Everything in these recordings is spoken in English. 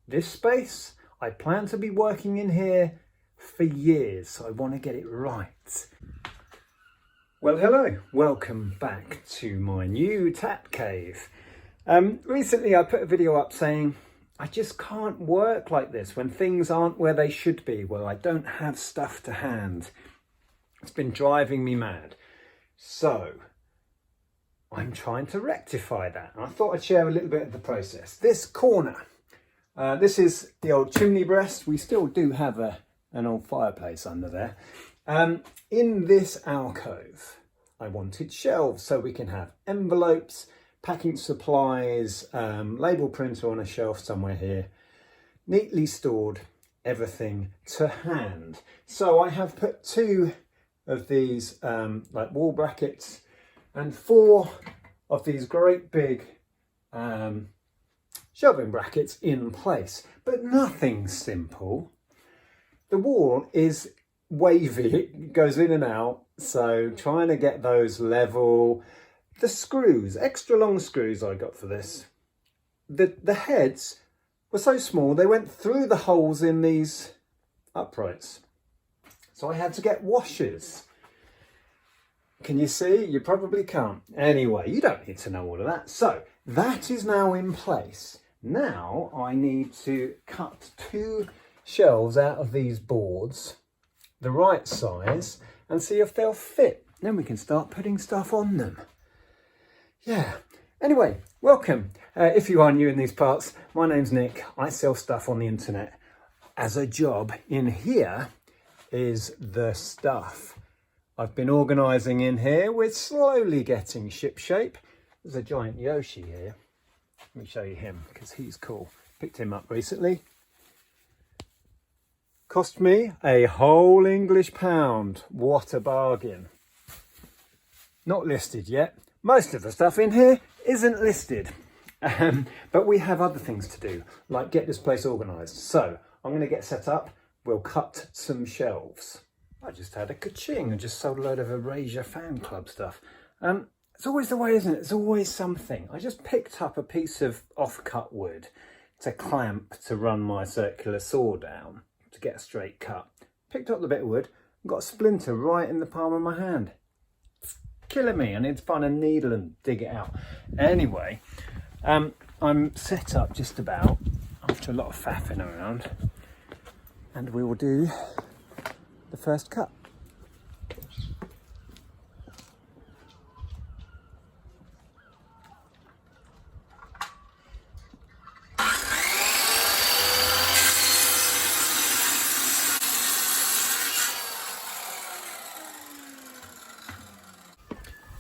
This space, I plan to be working in here for years, so I want to get it right. Well, hello, welcome back to my new tap cave. Recently I put a video up saying I just can't work like this when things aren't where they should be, where I don't have stuff to hand. It's been driving me mad. So I'm trying to rectify that. And I thought I'd share a little bit of the process. This corner, this is the old chimney breast. We still do have an old fireplace under there. In this alcove, I wanted shelves so we can have envelopes, packing supplies, label printer on a shelf somewhere here, neatly stored, everything to hand. So I have put 2 of these like wall brackets and 4 of these great big shelving brackets in place, but nothing simple. The wall is wavy, it goes in and out, so trying to get those level. The screws, extra long screws I got for this, the heads were so small they went through the holes in these uprights, so I had to get washers. Can you see? You probably can't. Anyway, you don't need to know all of that. So that is now in place. Now I need to cut 2 shelves out of these boards, the right size, and see if they'll fit. Then we can start putting stuff on them. Yeah. Anyway, welcome. If you are new in these parts, my name's Nick. I sell stuff on the internet as a job. In here is the stuff. I've been organising in here. We're slowly getting shipshape. There's a giant Yoshi here. Let me show you him because he's cool. Picked him up recently. Cost me a whole English pound. What a bargain. Not listed yet. Most of the stuff in here isn't listed. But we have other things to do, like get this place organised. So I'm going to get set up. We'll cut some shelves. I just had a ka-ching and just sold a load of Erasure fan club stuff. It's always the way, isn't it? It's always something. I just picked up a piece of off-cut wood to clamp to run my circular saw down to get a straight cut. Picked up the bit of wood and got a splinter right in the palm of my hand. It's killing me. I need to find a needle and dig it out. Anyway, I'm set up just about after a lot of faffing around, and we will do the first cut.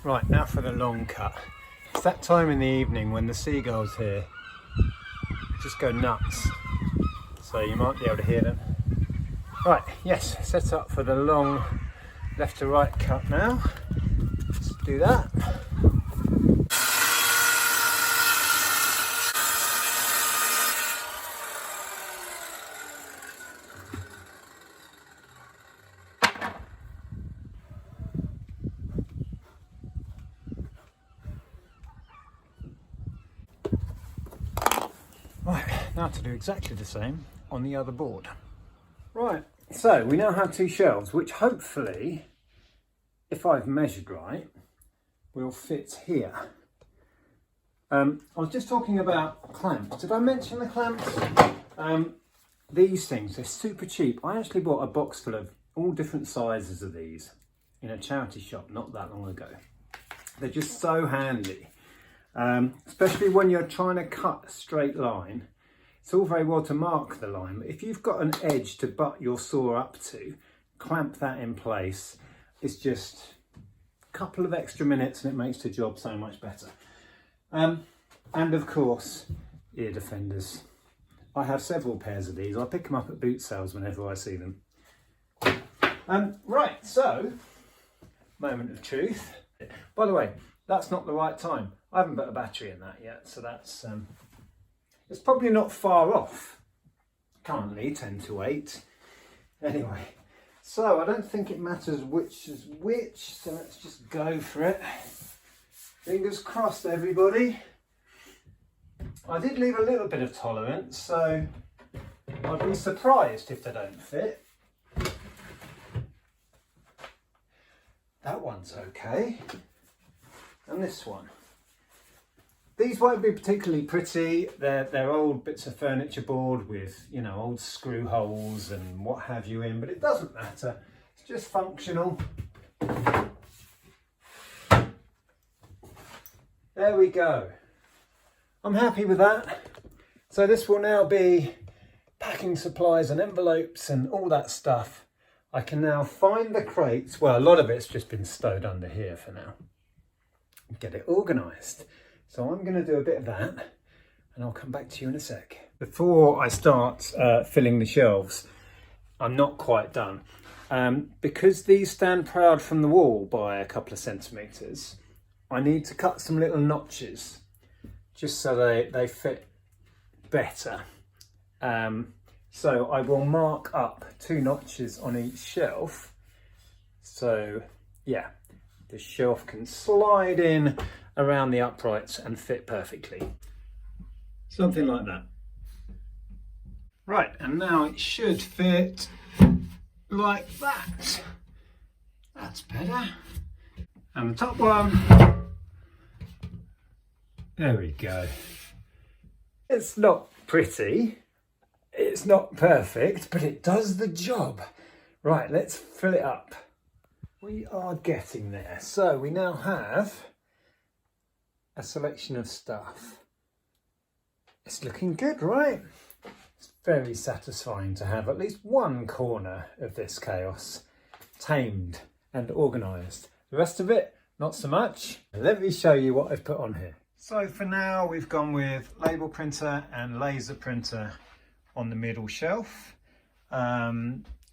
Right, now for the long cut. It's that time in the evening when the seagulls here just go nuts, so you might be able to hear them. Right, yes, set up for the long left to right cut now. Let's do that. Right, now to do exactly the same on the other board. Right, so we now have 2 shelves, which hopefully, if I've measured right, will fit here. I was just talking about clamps. Did I mention the clamps? These things, they're super cheap. I actually bought a box full of all different sizes of these in a charity shop not that long ago. They're just so handy, especially when you're trying to cut a straight line. It's all very well to mark the line, but if you've got an edge to butt your saw up to, clamp that in place. It's just a couple of extra minutes and it makes the job so much better. And of course, ear defenders. I have several pairs of these. I pick them up at boot sales whenever I see them. Right, so, moment of truth. By the way, that's not the right time. I haven't put a battery in that yet, so that's it's probably not far off. Currently 10 to 8. Anyway, so I don't think it matters which is which, so let's just go for it. Fingers crossed, everybody. I did leave a little bit of tolerance, so I'd be surprised if they don't fit. That one's okay. And this one. These won't be particularly pretty. They're old bits of furniture board with, you know, old screw holes and what have you in, but it doesn't matter. It's just functional. There we go. I'm happy with that. So this will now be packing supplies and envelopes and all that stuff. I can now find the crates. Well, a lot of it's just been stowed under here for now. Get it organised. So I'm going to do a bit of that and I'll come back to you in a sec. Before I start filling the shelves, I'm not quite done. Because these stand proud from the wall by a couple of centimetres, I need to cut some little notches just so they fit better. So I will mark up 2 notches on each shelf. So yeah, the shelf can slide in around the uprights and fit perfectly. Something like that. Right, and now it should fit like that. That's better. And the top one. There we go. It's not pretty. It's not perfect, but it does the job. Right, let's fill it up. We are getting there. So we now have a selection of stuff. It's looking good, right? It's very satisfying to have at least one corner of this chaos tamed and organised. The rest of it, not so much. Let me show you what I've put on here. So for now, we've gone with label printer and laser printer on the middle shelf.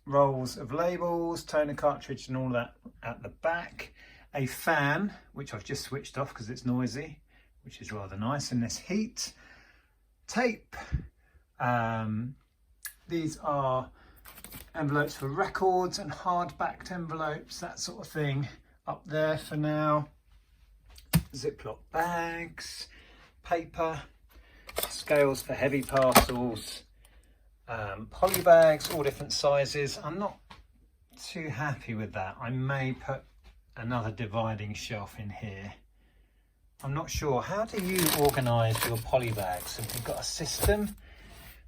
Rolls of labels, toner cartridge and all that at the back. A fan, which I've just switched off because it's noisy, which is rather nice in this heat. Tape. These are envelopes for records and hard-backed envelopes, that sort of thing up there for now. Ziploc bags, paper, scales for heavy parcels, poly bags, all different sizes. I'm not too happy with that. I may put another dividing shelf in here. I'm not sure. How do you organise your poly bags? Have you got a system?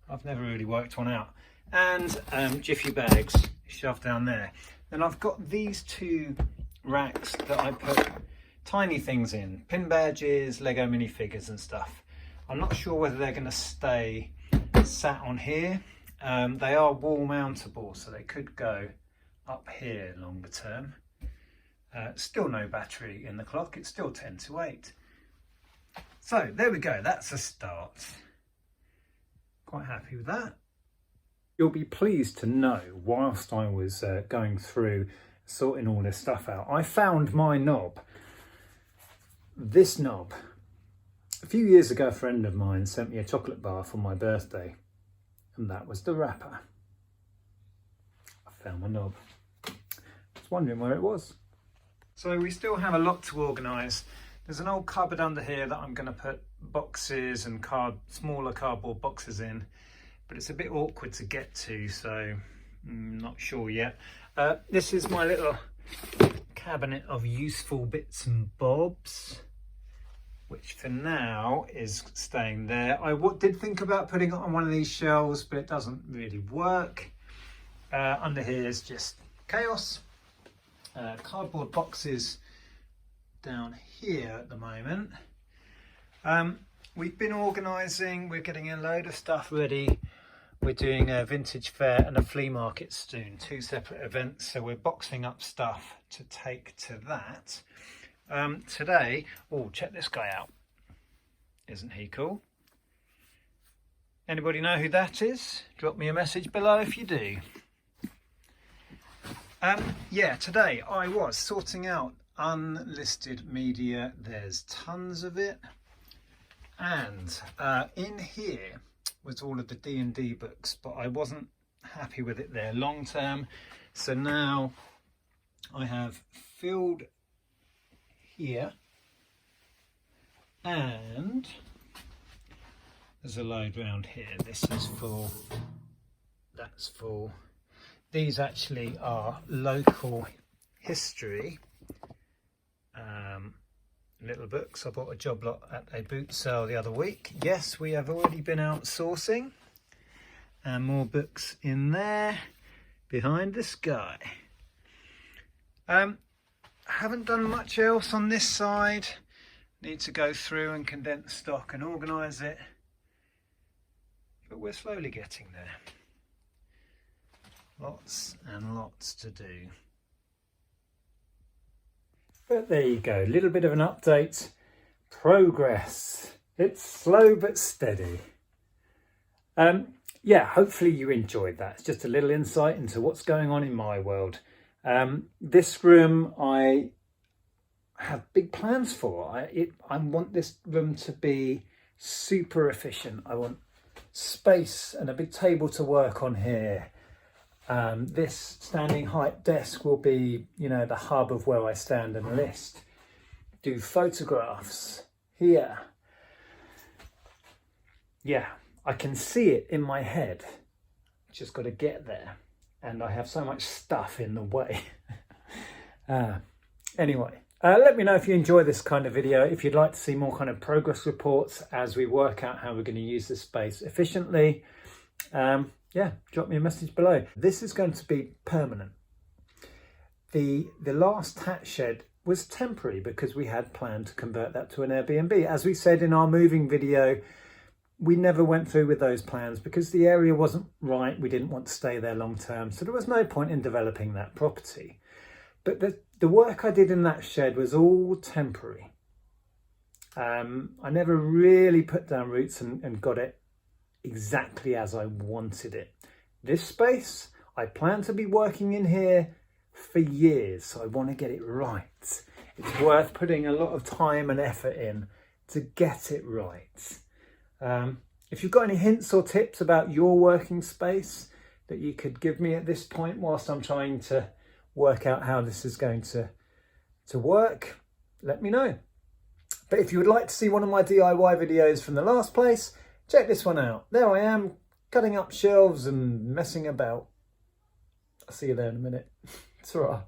I've never really worked one out. And Jiffy bags shoved down there. Then I've got these 2 racks that I put tiny things in, pin badges, Lego minifigures and stuff. I'm not sure whether they're going to stay sat on here. They are wall mountable, so they could go up here longer term. Still no battery in the clock, it's still 10 to 8. So there we go, that's a start. Quite happy with that. You'll be pleased to know, whilst I was going through sorting all this stuff out, I found my knob. This knob. A few years ago, a friend of mine sent me a chocolate bar for my birthday, and that was the wrapper. I found my knob. I was wondering where it was. So we still have a lot to organise. There's an old cupboard under here that I'm going to put boxes and smaller cardboard boxes in, but it's a bit awkward to get to, so I'm not sure yet. This is my little cabinet of useful bits and bobs, which for now is staying there. I did think about putting it on one of these shelves, but it doesn't really work. Under here is just chaos. Cardboard boxes down here at the moment. We've been organising, we're getting a load of stuff ready. We're doing a vintage fair and a flea market soon, 2 separate events, so we're boxing up stuff to take to that. Today, oh, check this guy out. Isn't he cool? Anybody know who that is? Drop me a message below if you do. Yeah, today I was sorting out unlisted media. There's tons of it. And in here was all of the D&D books, but I wasn't happy with it there long term. So now I have filled here, and there's a load round here. This is for That's full. These actually are local history little books. I bought a job lot at a boot sale the other week. Yes, we have already been outsourcing, and more books in there behind this guy. Haven't done much else on this side. Need to go through and condense stock and organise it, but we're slowly getting there. Lots and lots to do. But there you go, a little bit of an update. Progress. It's slow but steady. Yeah, hopefully you enjoyed that. It's just a little insight into what's going on in my world. This room I have big plans for. I want this room to be super efficient. I want space and a big table to work on here. This standing height desk will be, you know, the hub of where I stand and list. Do photographs here. Yeah, I can see it in my head. Just got to get there. And I have so much stuff in the way. Anyway, let me know if you enjoy this kind of video. If you'd like to see more kind of progress reports as we work out how we're going to use this space efficiently. Yeah, drop me a message below. This is going to be permanent. The last hat shed was temporary because we had planned to convert that to an Airbnb. As we said in our moving video, we never went through with those plans because the area wasn't right. We didn't want to stay there long term. So there was no point in developing that property. But the work I did in that shed was all temporary. I never really put down roots and got it exactly as I wanted it. This space, I plan to be working in here for years, so I want to get it right. It's worth putting a lot of time and effort in to get it right. If you've got any hints or tips about your working space that you could give me at this point whilst I'm trying to work out how this is going to work, let me know. But if you would like to see one of my DIY videos from the last place, check this one out. There I am, cutting up shelves and messing about. I'll see you there in a minute. Ta-ra.